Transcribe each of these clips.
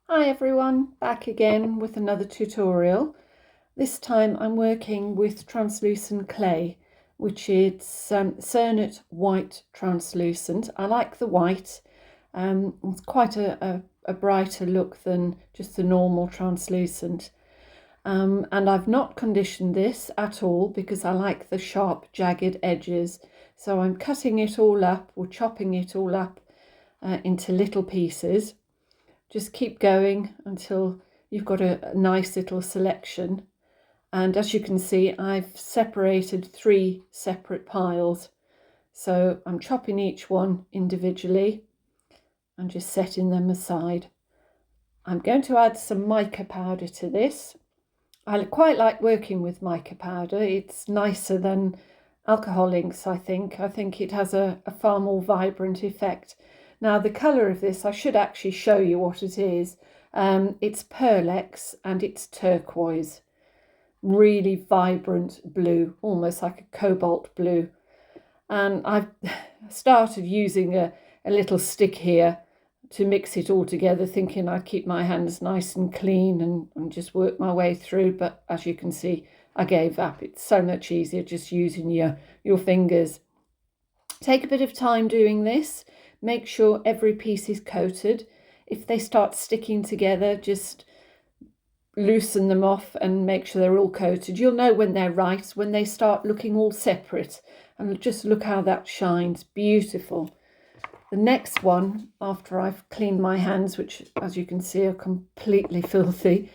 Hi everyone, back again with another tutorial. This time I'm working with translucent clay, which is Cernet White Translucent. I like the white. It's quite a brighter look than just the normal translucent. And I've not conditioned this at all because I like the sharp jagged edges. So I'm cutting it all up or chopping it all up into little pieces. Just keep going until you've got a nice little selection. And as you can see, I've separated 3 separate piles. So I'm chopping each one individually and just setting them aside. I'm going to add some mica powder to this. I quite like working with mica powder. It's nicer than alcohol inks, I think. I think it has a far more vibrant effect. Now the colour of this, I should actually show you what it is. It's Pearlex and it's turquoise. Really vibrant blue, almost like a cobalt blue. And I've started using a little stick here to mix it all together, thinking I'd keep my hands nice and clean and just work my way through. But as you can see, I gave up. It's so much easier just using your fingers. Take a bit of time doing this. Make sure every piece is coated. If they start sticking together, just loosen them off and make sure they're all coated. You'll know when they're right, when they start looking all separate. And just look how that shines. Beautiful. The next one, after I've cleaned my hands, which as you can see are completely filthy,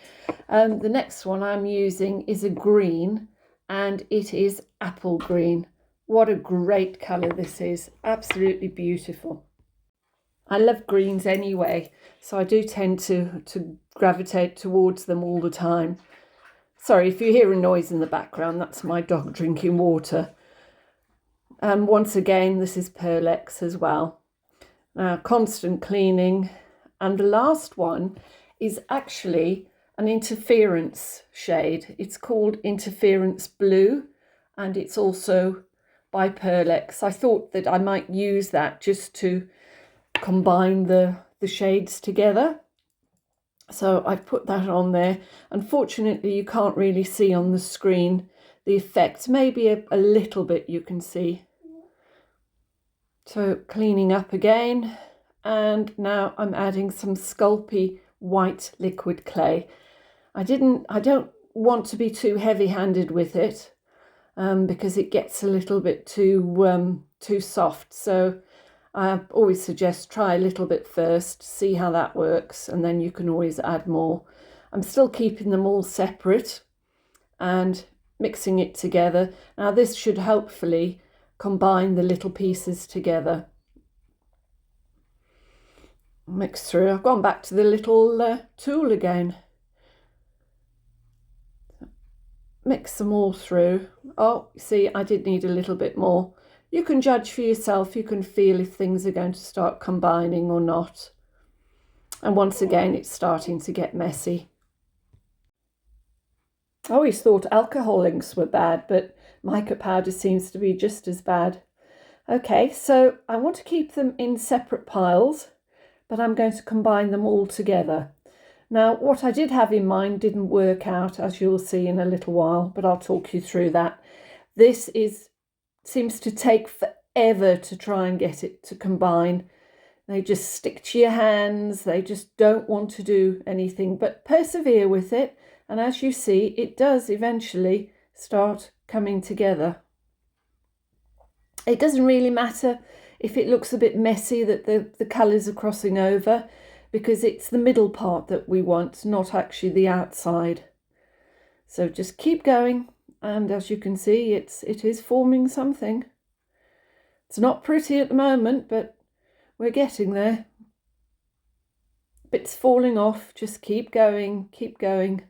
the next one I'm using is a green, and it is apple green. What a great colour this is. Absolutely beautiful. I love greens anyway, so I do tend to gravitate towards them all the time. Sorry if you hear a noise in the background, that's my dog drinking water. And once again, this is Pearlex as well. Constant cleaning. And the last one is actually an interference shade. It's called Interference Blue, and it's also by Pearlex. I thought that I might use that just to combine the shades together. So I've put that on there. Unfortunately, you can't really see on the screen the effect. Maybe a little bit you can see. So cleaning up again. And now I'm adding some Sculpey white liquid clay. I don't want to be too heavy-handed with it because it gets a little bit too soft. So I always suggest try a little bit first, see how that works, and then you can always add more. I'm still keeping them all separate and mixing it together. Now this should hopefully combine the little pieces together. Mix through. I've gone back to the little tool again. Mix them all through. Oh, see, I did need a little bit more. You can judge for yourself. You can feel if things are going to start combining or not. And once again, it's starting to get messy. I always thought alcohol inks were bad, but mica powder seems to be just as bad. Okay, so I want to keep them in separate piles, but I'm going to combine them all together. Now, what I did have in mind didn't work out, as you'll see in a little while, but I'll talk you through that. This seems to take forever to try and get it to combine. They just stick to your hands. They just don't want to do anything, but persevere with it. And as you see, it does eventually start coming together. It doesn't really matter if it looks a bit messy, that the colours are crossing over, because it's the middle part that we want, not actually the outside. So just keep going. And as you can see, it is forming something. It's not pretty at the moment, but we're getting there. Bits falling off. Just keep going, keep going.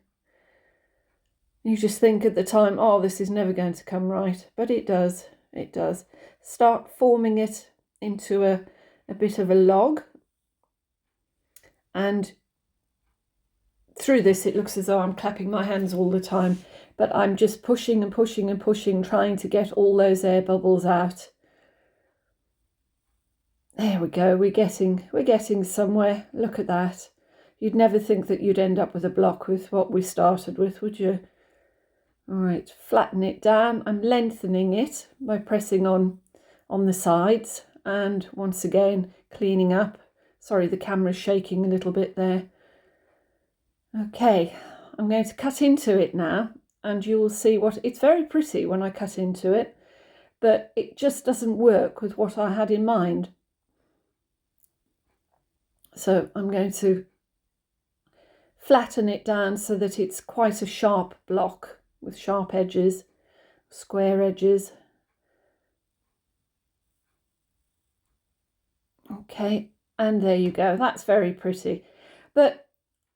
You just think at the time, oh, this is never going to come right. But it does. It does. Start forming it into a bit of a log. And through this, it looks as though I'm clapping my hands all the time. But I'm just pushing and pushing and pushing, trying to get all those air bubbles out. There we go. We're getting somewhere. Look at that. You'd never think that you'd end up with a block with what we started with, would you? All right, flatten it down. I'm lengthening it by pressing on the sides and once again cleaning up. Sorry, the camera's shaking a little bit there. Okay, I'm going to cut into it now and you will see what, it's very pretty when I cut into it, but it just doesn't work with what I had in mind. So I'm going to flatten it down so that it's quite a sharp block with sharp edges, square edges. Okay, and there you go. That's very pretty. But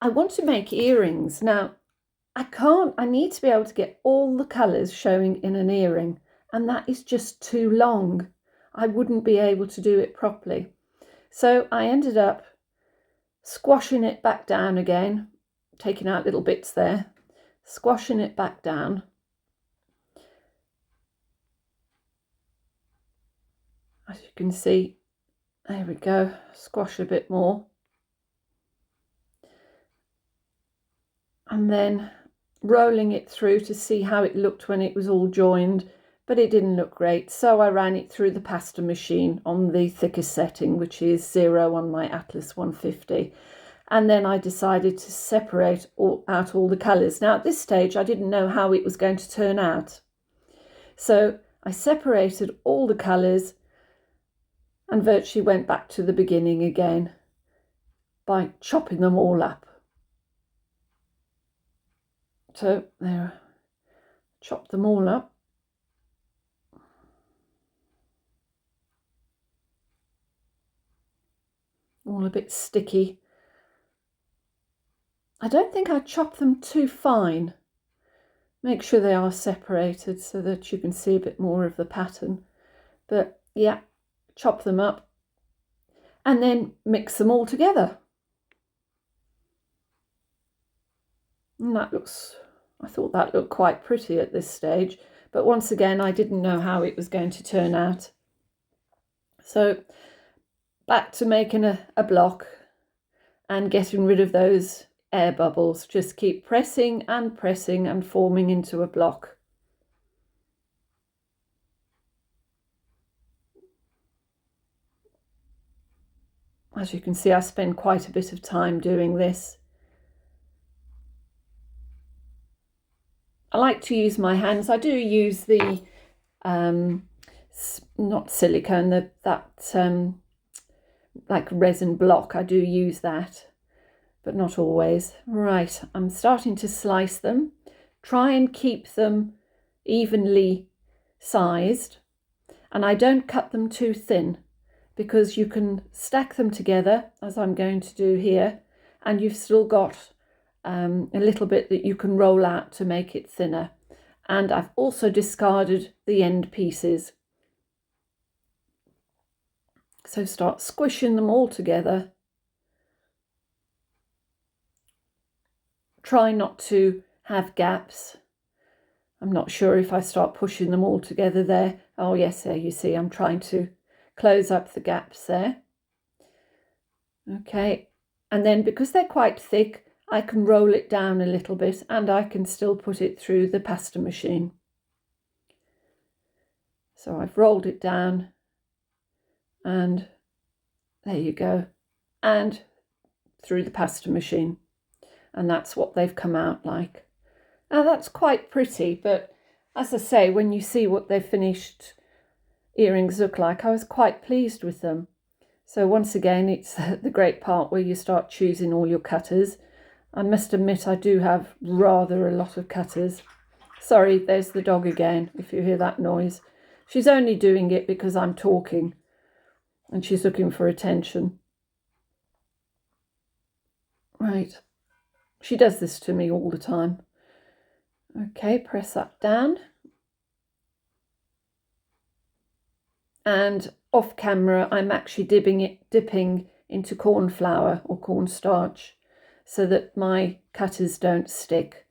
I want to make earrings. Now, I need to be able to get all the colours showing in an earring, and that is just too long. I wouldn't be able to do it properly. So I ended up squashing it back down again, taking out little bits there, squashing it back down. As you can see, there we go, squash a bit more. And then rolling it through to see how it looked when it was all joined, but it didn't look great. So I ran it through the pasta machine on the thickest setting, which is 0 on my Atlas 150. And then I decided to separate out all the colours. Now at this stage, I didn't know how it was going to turn out. So I separated all the colours and virtually went back to the beginning again by chopping them all up. So there, chop them all up. All a bit sticky. I don't think I chop them too fine. Make sure they are separated so that you can see a bit more of the pattern. But yeah, chop them up and then mix them all together. And that looks, I thought that looked quite pretty at this stage, but once again, I didn't know how it was going to turn out. So back to making a block and getting rid of those air bubbles. Just keep pressing and forming into a block. As you can see, I spend quite a bit of time doing this. I like to use my hands. I do use the not silicone, that like resin block. I do use that, but not always. Right, I'm starting to slice them. Try and keep them evenly sized, and I don't cut them too thin because you can stack them together as I'm going to do here, and you've still got a little bit that you can roll out to make it thinner. And I've also discarded the end pieces. So start squishing them all together. Try not to have gaps. I'm not sure if I start pushing them all together there. Oh yes, there you see, I'm trying to close up the gaps there. Okay, and then because they're quite thick, I can roll it down a little bit and I can still put it through the pasta machine. So I've rolled it down and there you go, and through the pasta machine, and that's what they've come out like. Now that's quite pretty, but as I say, when you see what their finished earrings look like, I was quite pleased with them. So once again, it's the great part where you start choosing all your cutters. I must admit I do have rather a lot of cutters. Sorry, there's the dog again, if you hear that noise. She's only doing it because I'm talking and she's looking for attention. Right, she does this to me all the time. Okay, press that down. And off camera, I'm actually dipping into corn flour or cornstarch so that my cutters don't stick.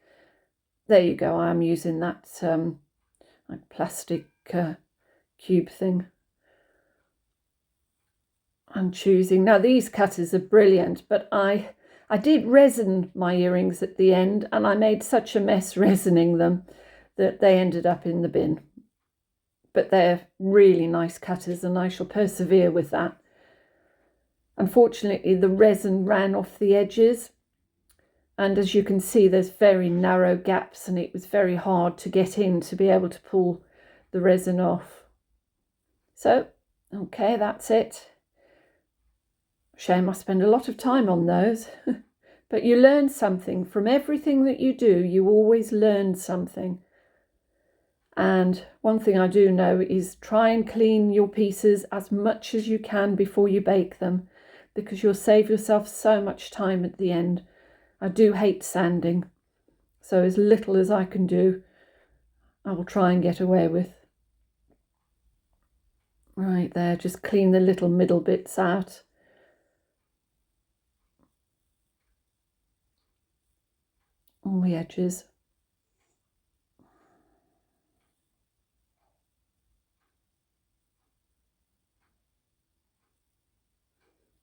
There you go, I'm using that like plastic cube thing. I'm choosing, now these cutters are brilliant, but I I did resin my earrings at the end, and I made such a mess resining them that they ended up in the bin. But they're really nice cutters, and I shall persevere with that. Unfortunately, the resin ran off the edges, and as you can see, there's very narrow gaps, and it was very hard to get in to be able to pull the resin off. So, okay, that's it. Shame I spend a lot of time on those. But you learn something. From everything that you do, you always learn something. And one thing I do know is try and clean your pieces as much as you can before you bake them, because you'll save yourself so much time at the end. I do hate sanding, so as little as I can do, I will try and get away with. Right there, just clean the little middle bits out. On the edges.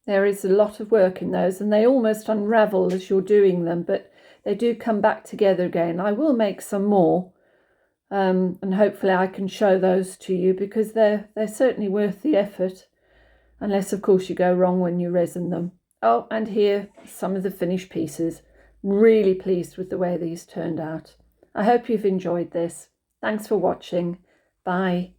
There is a lot of work in those, and they almost unravel as you're doing them, but they do come back together again. I will make some more, and hopefully I can show those to you, because they're certainly worth the effort, unless of course you go wrong when you resin them. Oh, and here some of the finished pieces. Really pleased with the way these turned out. I hope you've enjoyed this. Thanks for watching. Bye.